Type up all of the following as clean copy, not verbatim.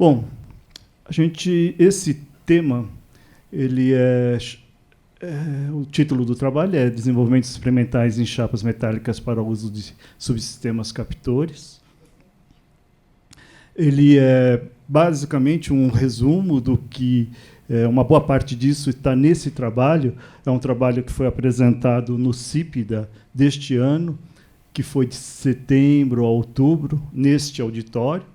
Bom, esse tema, o título do trabalho é Desenvolvimentos Experimentais em Chapas Metálicas para o uso de subsistemas captores. Ele é basicamente um resumo do que uma boa parte disso está nesse trabalho. É um trabalho que foi apresentado no CIPDA deste ano, que foi de setembro a outubro, neste auditório.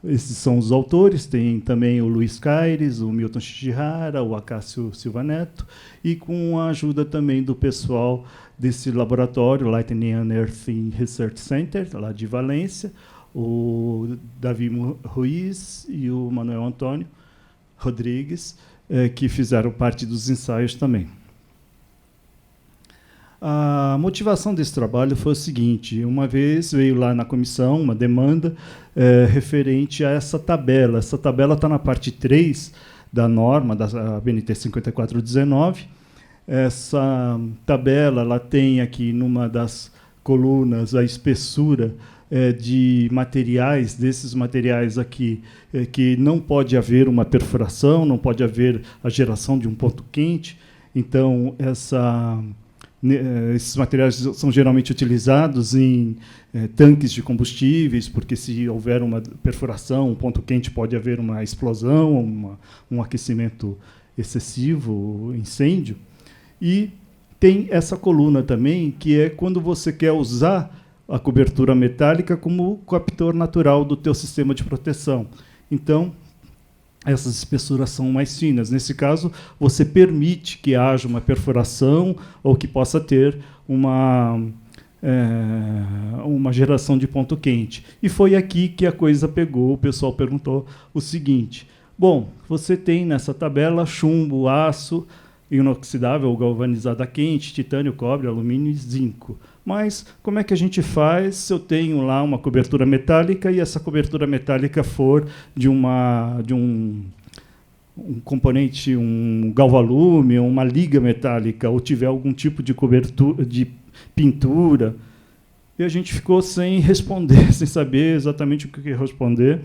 Esses são os autores, tem também o Luiz Caires, o Milton Shihara, o Acácio Silva Neto, e com a ajuda também do pessoal desse laboratório, Lightning and Earth Research Center, lá de Valência, o Davi Ruiz e o Manuel Antônio Rodrigues, que fizeram parte dos ensaios também. A motivação desse trabalho foi o seguinte: uma vez veio lá na comissão uma demanda referente a essa tabela. Essa tabela está na parte 3 da norma, da BNT 5419. Essa tabela ela tem aqui, numa das colunas, a espessura de materiais, desses materiais aqui, que não pode haver uma perfuração, não pode haver a geração de um ponto quente. Então, esses materiais são geralmente utilizados em tanques de combustíveis, porque se houver uma perfuração, um ponto quente, pode haver uma explosão, um aquecimento excessivo, incêndio. E tem essa coluna também, que é quando você quer usar a cobertura metálica como captor natural do teu sistema de proteção. Então, essas espessuras são mais finas. Nesse caso, você permite que haja uma perfuração ou que possa ter uma geração de ponto quente. E foi aqui que a coisa pegou. O pessoal perguntou o seguinte: bom, você tem nessa tabela chumbo, aço inoxidável ou galvanizado a quente, titânio, cobre, alumínio e zinco. Mas como é que a gente faz se eu tenho lá uma cobertura metálica e essa cobertura metálica for de um componente, um galvalume, uma liga metálica, ou tiver algum tipo de cobertura, de pintura? E a gente ficou sem responder, sem saber exatamente o que responder.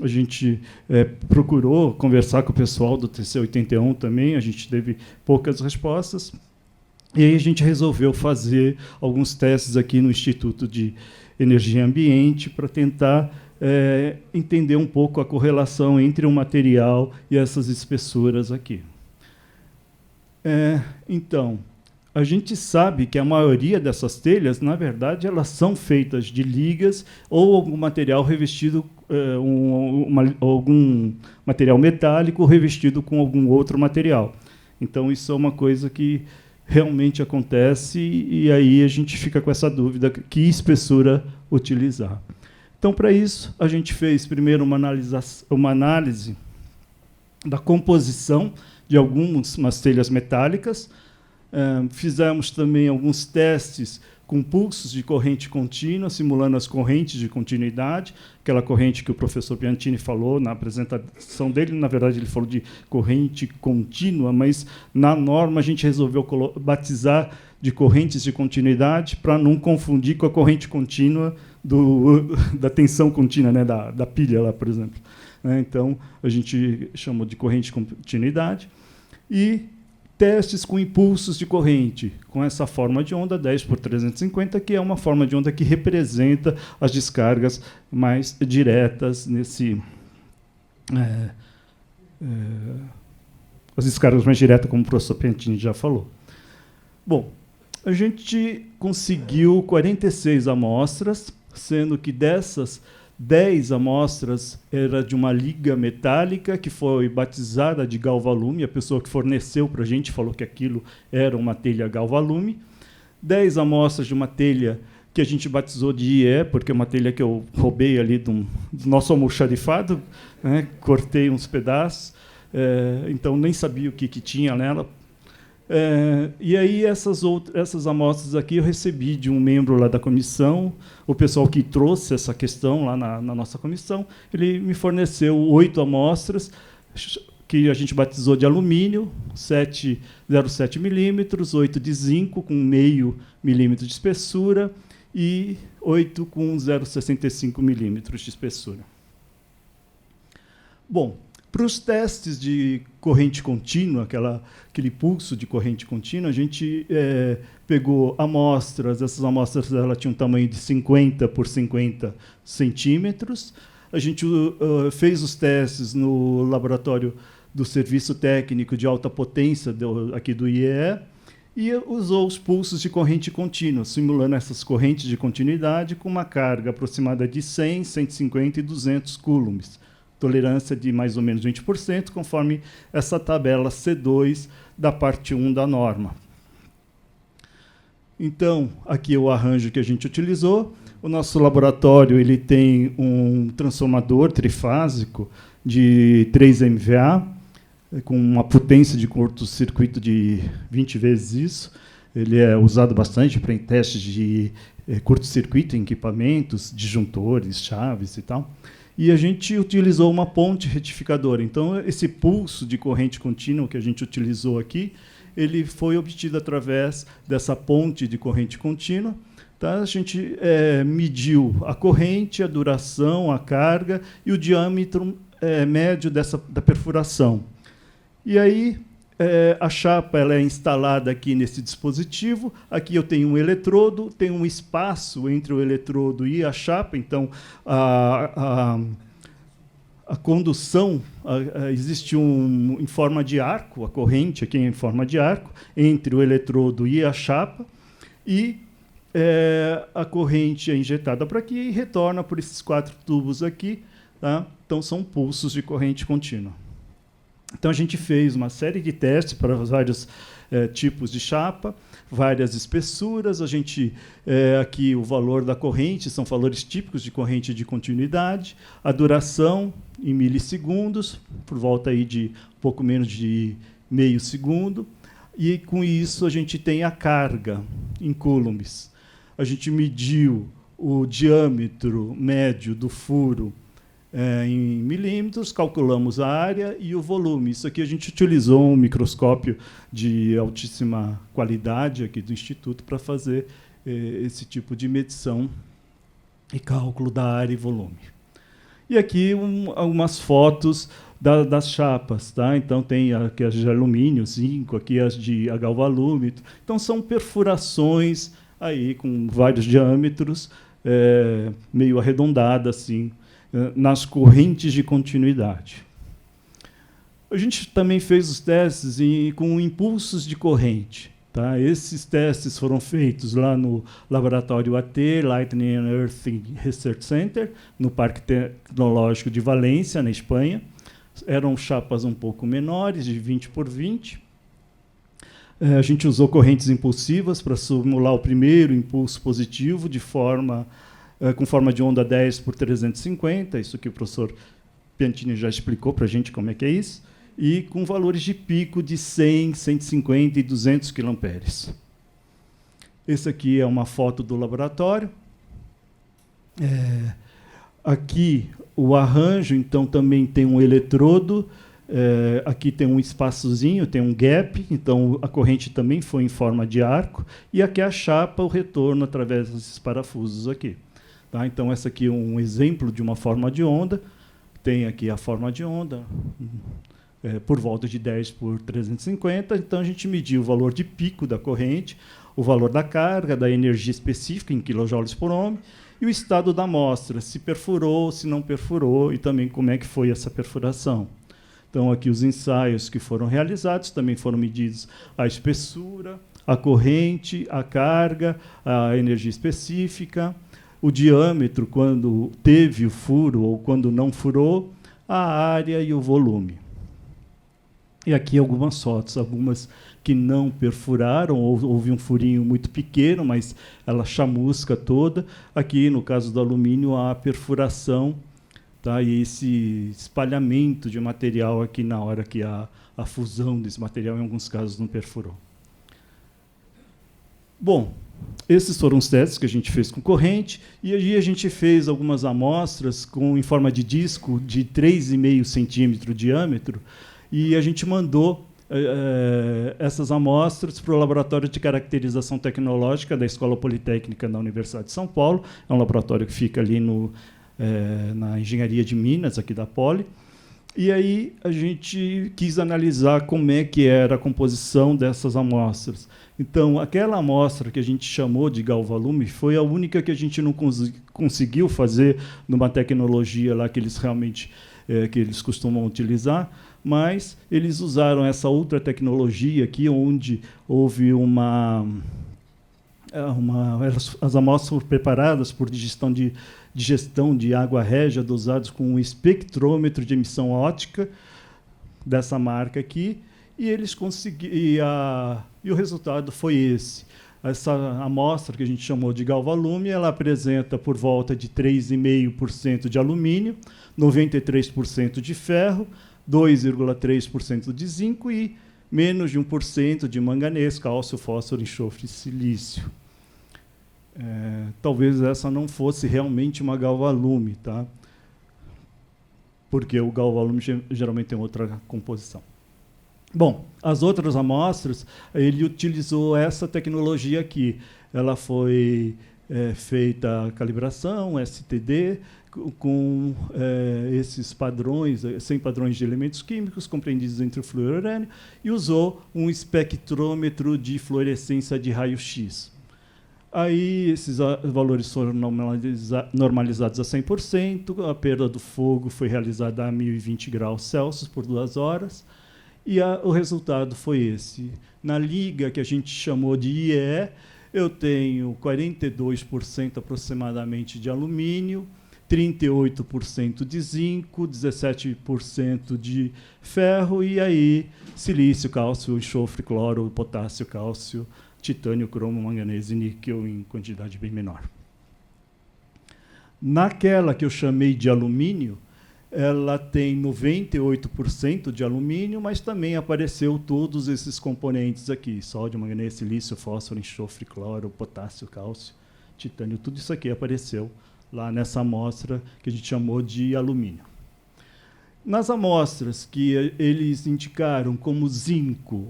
A gente procurou conversar com o pessoal do TC81 também, a gente teve poucas respostas. E aí a gente resolveu fazer alguns testes aqui no Instituto de Energia e Ambiente para tentar entender um pouco a correlação entre o material e essas espessuras aqui. Então, a gente sabe que a maioria dessas telhas, na verdade, elas são feitas de ligas ou algum material revestido, algum material metálico revestido com algum outro material. Então, isso é uma coisa que realmente acontece, e aí a gente fica com essa dúvida: que espessura utilizar. Então, para isso, a gente fez primeiro uma análise da composição de algumas telhas metálicas. Fizemos também alguns testes com pulsos de corrente contínua, simulando as correntes de continuidade, aquela corrente que o professor Piantini falou na apresentação dele. Na verdade, ele falou de corrente contínua, mas na norma a gente resolveu batizar de correntes de continuidade para não confundir com a corrente contínua da tensão contínua, né, da pilha, lá, por exemplo. Então, a gente chamou de corrente de continuidade. E testes com impulsos de corrente, com essa forma de onda 10 por 350, que é uma forma de onda que representa as descargas mais diretas as descargas mais diretas, como o professor Piantini já falou. Bom, a gente conseguiu 46 amostras, sendo que dessas 10 amostras era de uma liga metálica que foi batizada de galvalume. A pessoa que forneceu para a gente falou que aquilo era uma telha galvalume. 10 amostras de uma telha que a gente batizou de IE, porque é uma telha que eu roubei ali do nosso almoxarifado, né? Cortei uns pedaços, então nem sabia o que tinha nela. E aí essas amostras aqui eu recebi de um membro lá da comissão, o pessoal que trouxe essa questão lá na nossa comissão. Ele me forneceu 8 amostras, que a gente batizou de alumínio, 0,7 milímetros, 8 de zinco com 0,5 milímetro de espessura e 8 com 0,65 milímetros de espessura. Bom, para os testes de corrente contínua, aquele pulso de corrente contínua, a gente pegou amostras, essas amostras ela tinham um tamanho de 50 por 50 centímetros. A gente fez os testes no laboratório do Serviço Técnico de Alta Potência aqui do IEE e usou os pulsos de corrente contínua, simulando essas correntes de continuidade com uma carga aproximada de 100, 150 e 200 coulombs. Tolerância de mais ou menos 20%, conforme essa tabela C2 da parte 1 da norma. Então, aqui é o arranjo que a gente utilizou. O nosso laboratório ele tem um transformador trifásico de 3 MVA, com uma potência de curto-circuito de 20 vezes isso. Ele é usado bastante para testes de curto-circuito em equipamentos, disjuntores, chaves e tal. E a gente utilizou uma ponte retificadora. Então, esse pulso de corrente contínua que a gente utilizou aqui, ele foi obtido através dessa ponte de corrente contínua. Tá? A gente mediu a corrente, a duração, a carga e o diâmetro médio da perfuração. E aí, a chapa ela é instalada aqui nesse dispositivo. Aqui eu tenho um eletrodo, tem um espaço entre o eletrodo e a chapa. Então, a condução existe em forma de arco, a corrente aqui é em forma de arco, entre o eletrodo e a chapa. E a corrente é injetada por aqui e retorna por esses 4 tubos aqui. Tá? Então, são pulsos de corrente contínua. Então, a gente fez uma série de testes para vários tipos de chapa, várias espessuras. A gente, aqui, o valor da corrente, são valores típicos de corrente de continuidade. A duração, em milissegundos, por volta aí de pouco menos de meio segundo. E, com isso, a gente tem a carga em coulombs. A gente mediu o diâmetro médio do furo em milímetros, calculamos a área e o volume. Isso aqui a gente utilizou um microscópio de altíssima qualidade aqui do Instituto para fazer esse tipo de medição e cálculo da área e volume. E aqui algumas fotos das chapas. Tá? Então, tem aqui as de alumínio, zinco, aqui as de galvalúmetro. Então, são perfurações aí, com vários diâmetros, meio arredondadas, assim, nas correntes de continuidade. A gente também fez os testes com impulsos de corrente. Tá? Esses testes foram feitos lá no laboratório AT, Lightning and Earth Research Center, no Parque Tecnológico de Valência, na Espanha. Eram chapas um pouco menores, de 20 por 20. A gente usou correntes impulsivas para simular o primeiro impulso positivo com forma de onda 10 por 350, isso que o professor Piantini já explicou para a gente como é que é isso, e com valores de pico de 100, 150 e 200 kA. Esse aqui é uma foto do laboratório. Aqui o arranjo, então, também tem um eletrodo. Aqui tem um espaçozinho, tem um gap, então a corrente também foi em forma de arco. E aqui a chapa, o retorno através desses parafusos aqui. Tá? Então, essa aqui é um exemplo de uma forma de onda. Tem aqui a forma de onda, por volta de 10 por 350. Então, a gente mediu o valor de pico da corrente, o valor da carga, da energia específica em quilojoules por ohm, e o estado da amostra, se perfurou, se não perfurou, e também como é que foi essa perfuração. Então, aqui os ensaios que foram realizados, também foram medidos a espessura, a corrente, a carga, a energia específica, o diâmetro, quando teve o furo ou quando não furou, a área e o volume. E aqui algumas fotos, algumas que não perfuraram, ou houve um furinho muito pequeno, mas ela chamusca toda. Aqui, no caso do alumínio, há a perfuração, tá? E esse espalhamento de material aqui na hora que a fusão desse material, em alguns casos, não perfurou. Bom, esses foram os testes que a gente fez com corrente, e aí a gente fez algumas amostras em forma de disco de 3,5 centímetros de diâmetro, e a gente mandou essas amostras para o Laboratório de Caracterização Tecnológica da Escola Politécnica da Universidade de São Paulo. É um laboratório que fica ali na Engenharia de Minas, aqui da Poli. E aí a gente quis analisar como é que era a composição dessas amostras. Então, aquela amostra que a gente chamou de galvalume foi a única que a gente não conseguiu fazer numa tecnologia lá que eles realmente que eles costumam utilizar, mas eles usaram essa outra tecnologia aqui, onde houve as amostras foram preparadas por digestão de água régia dosados com um espectrômetro de emissão óptica dessa marca aqui, e eles conseguiram, e o resultado foi esse. Essa amostra que a gente chamou de galvalume, ela apresenta por volta de 3,5% de alumínio, 93% de ferro, 2,3% de zinco e menos de 1% de manganês, cálcio, fósforo, enxofre e silício. Talvez essa não fosse realmente uma galvalume, tá? Porque o galvalume geralmente tem outra composição. Bom, as outras amostras, ele utilizou essa tecnologia aqui. Ela foi feita a calibração, STD, com esses padrões, 100 padrões de elementos químicos compreendidos entre o fluorurânio, e usou um espectrômetro de fluorescência de raio-x. Aí esses valores foram normalizados a 100%, a perda do fogo foi realizada a 1020 graus Celsius por 2 horas, e o resultado foi esse. Na liga que a gente chamou de IE, eu tenho 42% aproximadamente de alumínio, 38% de zinco, 17% de ferro, e aí silício, cálcio, enxofre, cloro, potássio, cálcio, titânio, cromo, manganês e níquel em quantidade bem menor. Naquela que eu chamei de alumínio, ela tem 98% de alumínio, mas também apareceu todos esses componentes aqui, sódio, manganês, silício, fósforo, enxofre, cloro, potássio, cálcio, titânio, tudo isso aqui apareceu lá nessa amostra que a gente chamou de alumínio. Nas amostras que eles indicaram como zinco,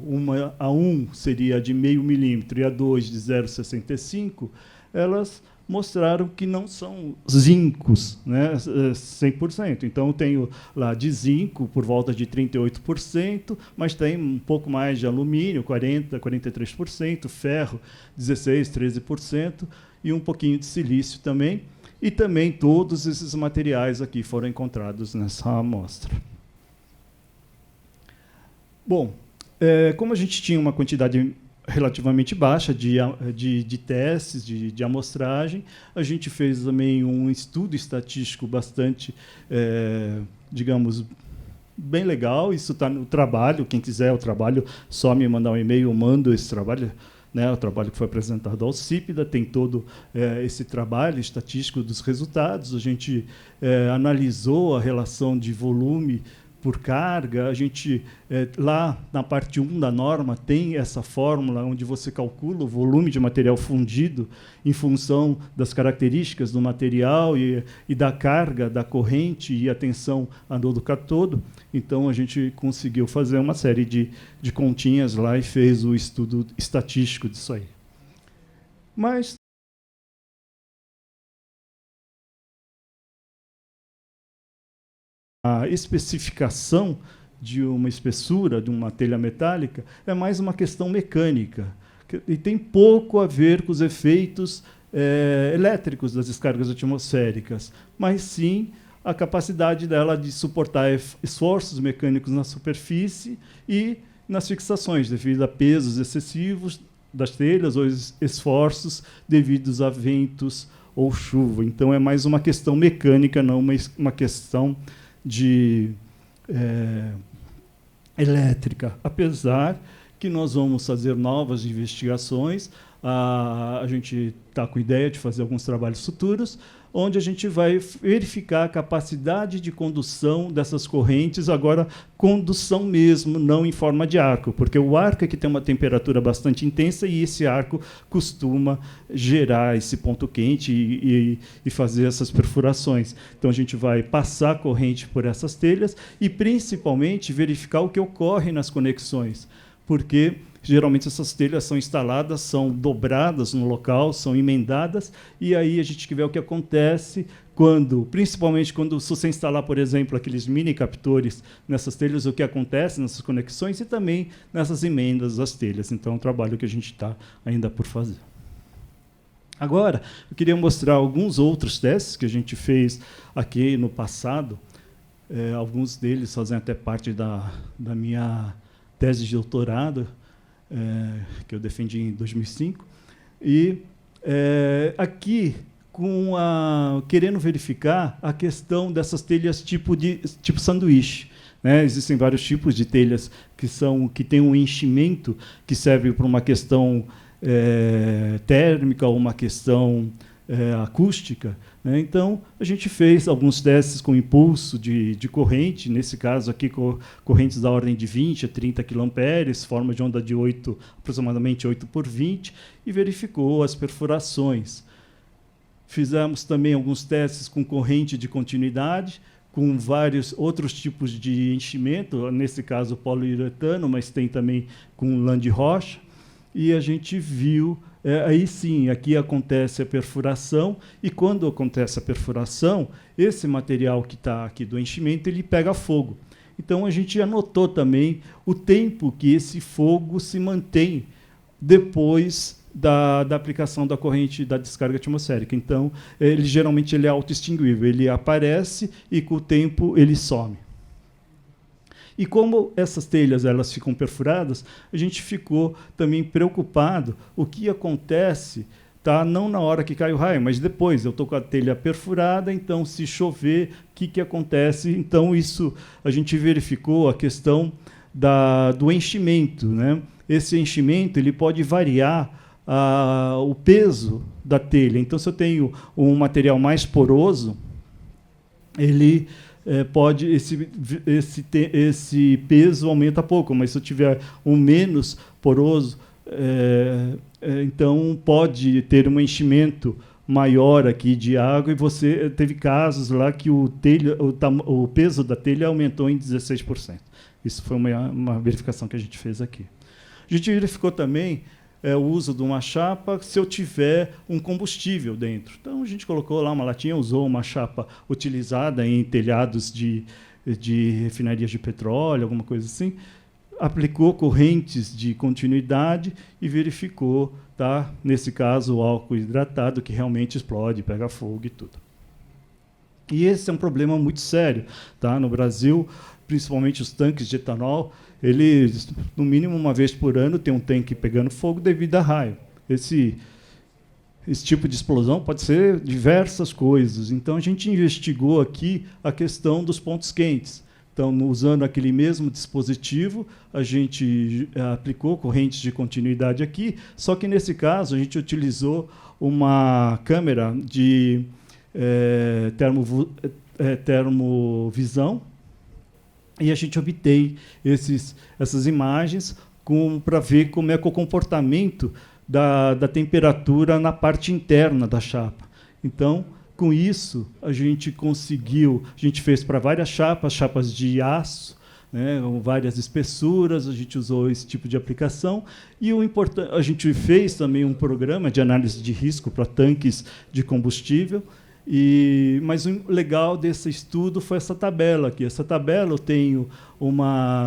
a 1 seria de 0,5 milímetro e a 2 de 0,65, elas mostraram que não são zincos, né, 100%. Então, eu tenho lá de zinco por volta de 38%, mas tem um pouco mais de alumínio, 40%, 43%, ferro, 16%, 13%, e um pouquinho de silício também. E também todos esses materiais aqui foram encontrados nessa amostra. Bom, como a gente tinha uma quantidade relativamente baixa de testes, de amostragem, a gente fez também um estudo estatístico bastante, digamos, bem legal. Isso está no trabalho, quem quiser o trabalho, só me mandar um e-mail, eu mando esse trabalho. Né, o trabalho que foi apresentado ao CIPDA tem todo esse trabalho estatístico dos resultados. A gente analisou a relação de volume por carga. A gente, lá na parte 1 da norma, tem essa fórmula onde você calcula o volume de material fundido em função das características do material e da carga, da corrente e a tensão anodo-catodo. Então, a gente conseguiu fazer uma série de continhas lá e fez o estudo estatístico disso aí. Mas a especificação de uma espessura, de uma telha metálica, é mais uma questão mecânica, e tem pouco a ver com os efeitos elétricos das descargas atmosféricas, mas sim a capacidade dela de suportar esforços mecânicos na superfície e nas fixações, devido a pesos excessivos das telhas ou esforços devidos a ventos ou chuva. Então, é mais uma questão mecânica, não uma questão elétrica, apesar que nós vamos fazer novas investigações. A gente está com ideia de fazer alguns trabalhos futuros, onde a gente vai verificar a capacidade de condução dessas correntes, agora condução mesmo, não em forma de arco, porque o arco é que tem uma temperatura bastante intensa e esse arco costuma gerar esse ponto quente e fazer essas perfurações. Então, a gente vai passar a corrente por essas telhas e, principalmente, verificar o que ocorre nas conexões, porque geralmente essas telhas são instaladas, são dobradas no local, são emendadas, e aí a gente vê o que acontece principalmente quando se você instalar, por exemplo, aqueles mini captores nessas telhas, o que acontece nessas conexões e também nessas emendas das telhas. Então, é um trabalho que a gente está ainda por fazer. Agora, eu queria mostrar alguns outros testes que a gente fez aqui no passado. Alguns deles fazem até parte da minha tese de doutorado, que eu defendi em 2005. E aqui, querendo verificar a questão dessas telhas tipo sanduíche. Né? Existem vários tipos de telhas que têm um enchimento que serve para uma questão térmica ou uma questão acústica. Né? Então, a gente fez alguns testes com impulso de corrente, nesse caso aqui, correntes da ordem de 20 a 30 kA, forma de onda de aproximadamente 8 por 20, e verificou as perfurações. Fizemos também alguns testes com corrente de continuidade, com vários outros tipos de enchimento, nesse caso poliuretano, mas tem também com lã de rocha, e a gente viu, aí sim, aqui acontece a perfuração, e quando acontece a perfuração, esse material que está aqui do enchimento, ele pega fogo. Então, a gente anotou também o tempo que esse fogo se mantém depois da aplicação da corrente da descarga atmosférica. Então, geralmente ele é autoextinguível, ele aparece e, com o tempo, ele some. E como essas telhas elas ficam perfuradas, a gente ficou também preocupado o que acontece, tá? Não na hora que cai o raio, mas depois. Eu estou com a telha perfurada, então, se chover, o que acontece? Então, isso a gente verificou a questão do enchimento. Né? Esse enchimento ele pode variar o peso da telha. Então, se eu tenho um material mais poroso, ele pode esse peso aumenta pouco, mas se eu tiver um menos poroso, então pode ter um enchimento maior aqui de água, e você teve casos lá que o peso da telha aumentou em 16%. Isso foi uma verificação que a gente fez aqui. A gente verificou também o uso de uma chapa se eu tiver um combustível dentro. Então, a gente colocou lá uma latinha, usou uma chapa utilizada em telhados de refinarias de petróleo, alguma coisa assim, aplicou correntes de continuidade e verificou, tá, nesse caso, o álcool hidratado, que realmente explode, pega fogo e tudo. E esse é um problema muito sério. Tá? No Brasil, principalmente os tanques de etanol, eles, no mínimo uma vez por ano, tem um tanque pegando fogo devido a raio. Esse tipo de explosão pode ser diversas coisas. Então, a gente investigou aqui a questão dos pontos quentes. Então, usando aquele mesmo dispositivo, a gente aplicou correntes de continuidade aqui, só que, nesse caso, a gente utilizou uma câmera de termovisão, e a gente obtém essas imagens para ver como é que o comportamento da temperatura na parte interna da chapa. Então, com isso, a gente fez para várias chapas de aço, né, com várias espessuras, a gente usou esse tipo de aplicação, e a gente fez também um programa de análise de risco para tanques de combustível. Mas o legal desse estudo foi essa tabela aqui. Essa tabela eu tenho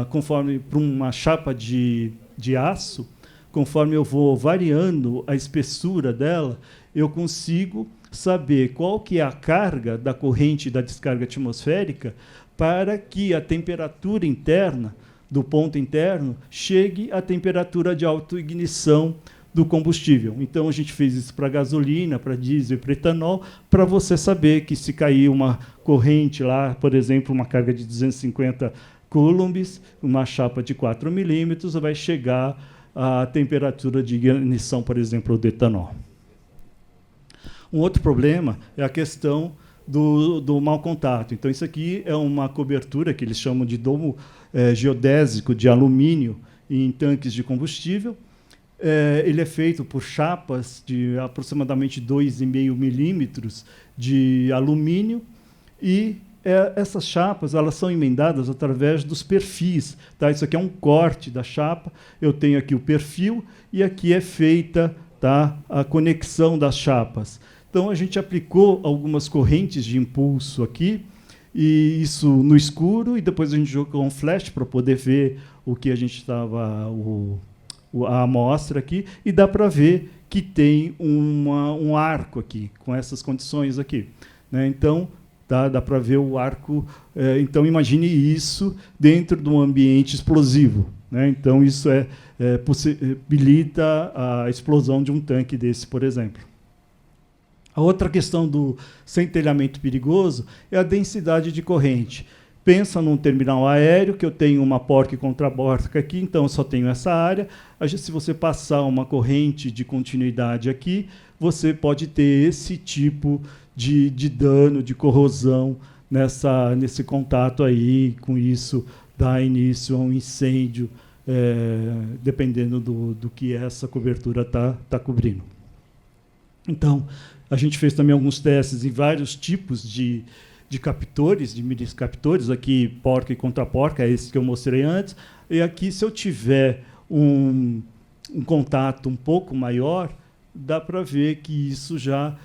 conforme para uma chapa de aço, conforme eu vou variando a espessura dela, eu consigo saber qual que é a carga da corrente da descarga atmosférica para que a temperatura interna do ponto interno chegue à temperatura de autoignição do combustível. Então, a gente fez isso para gasolina, para diesel e para etanol, para você saber que se cair uma corrente lá, por exemplo, uma carga de 250 coulombs, uma chapa de 4 milímetros, vai chegar à temperatura de ignição, por exemplo, do etanol. Um outro problema é a questão do mau contato. Então, isso aqui é uma cobertura que eles chamam de domo geodésico de alumínio em tanques de combustível. Ele é feito por chapas de aproximadamente 2,5 milímetros de alumínio, e essas chapas elas são emendadas através dos perfis. Tá? Isso aqui é um corte da chapa, eu tenho aqui o perfil, e aqui é feita, tá, a conexão das chapas. Então, a gente aplicou algumas correntes de impulso aqui, e isso no escuro, e depois a gente jogou um flash para poder ver o que a gente estava, a amostra aqui, e dá para ver que tem um arco aqui, com essas condições aqui, né? Então, dá para ver o arco. Então, imagine isso dentro de um ambiente explosivo, né? Então, isso possibilita a explosão de um tanque desse, por exemplo. A outra questão do centelhamento perigoso é a densidade de corrente. Pensa num terminal aéreo, que eu tenho uma porca e contraporca aqui, então eu só tenho essa área. Se você passar uma corrente de continuidade aqui, você pode ter esse tipo de dano, de corrosão nesse contato aí. Com isso, dá início a um incêndio, dependendo do que essa cobertura está cobrindo. Então, a gente fez também alguns testes em vários tipos de captores, de mini captores, aqui porca e contraporca, é esse que eu mostrei antes. E aqui, se eu tiver um contato um pouco maior, dá para ver que isso já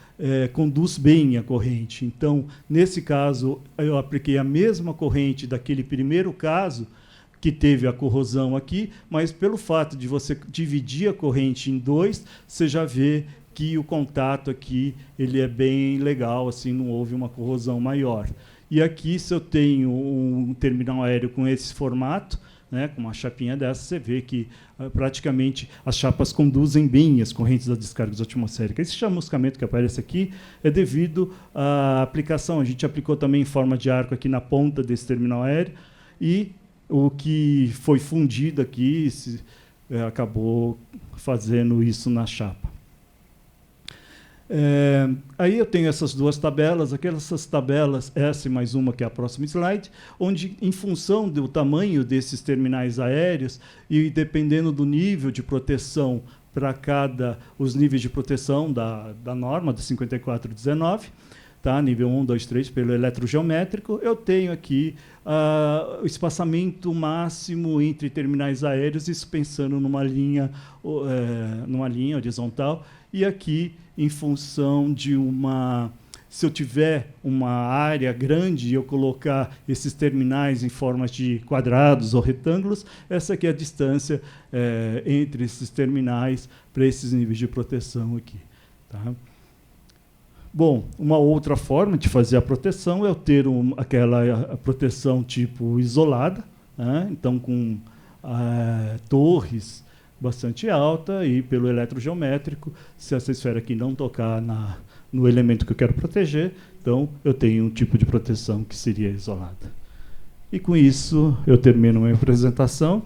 conduz bem a corrente. Então, nesse caso, eu apliquei a mesma corrente daquele primeiro caso, que teve a corrosão aqui, mas pelo fato de você dividir a corrente em dois, você já vê que o contato aqui ele é bem legal, assim, não houve uma corrosão maior. E aqui, se eu tenho um terminal aéreo com esse formato, né, com uma chapinha dessa, você vê que praticamente as chapas conduzem bem as correntes das descargas atmosféricas. Esse chamuscamento que aparece aqui é devido à aplicação. A gente aplicou também em forma de arco aqui na ponta desse terminal aéreo, e o que foi fundido aqui acabou fazendo isso na chapa. Aí eu tenho essas duas tabelas, essas tabelas, essa e mais uma, que é a próxima slide, onde, em função do tamanho desses terminais aéreos e dependendo do nível de proteção para os níveis de proteção da norma, do 5419, tá? Nível 1, 2, 3, pelo eletrogeométrico, eu tenho aqui o espaçamento máximo entre terminais aéreos, isso pensando numa linha horizontal, e aqui, em função de se eu tiver uma área grande e eu colocar esses terminais em forma de quadrados ou retângulos, essa aqui é a distância entre esses terminais para esses níveis de proteção aqui, tá? Bom, uma outra forma de fazer a proteção é eu ter aquela proteção tipo isolada, né? Então, com torres bastante alta, e pelo eletrogeométrico, se essa esfera aqui não tocar no elemento que eu quero proteger, então eu tenho um tipo de proteção que seria isolada. E com isso eu termino a minha apresentação.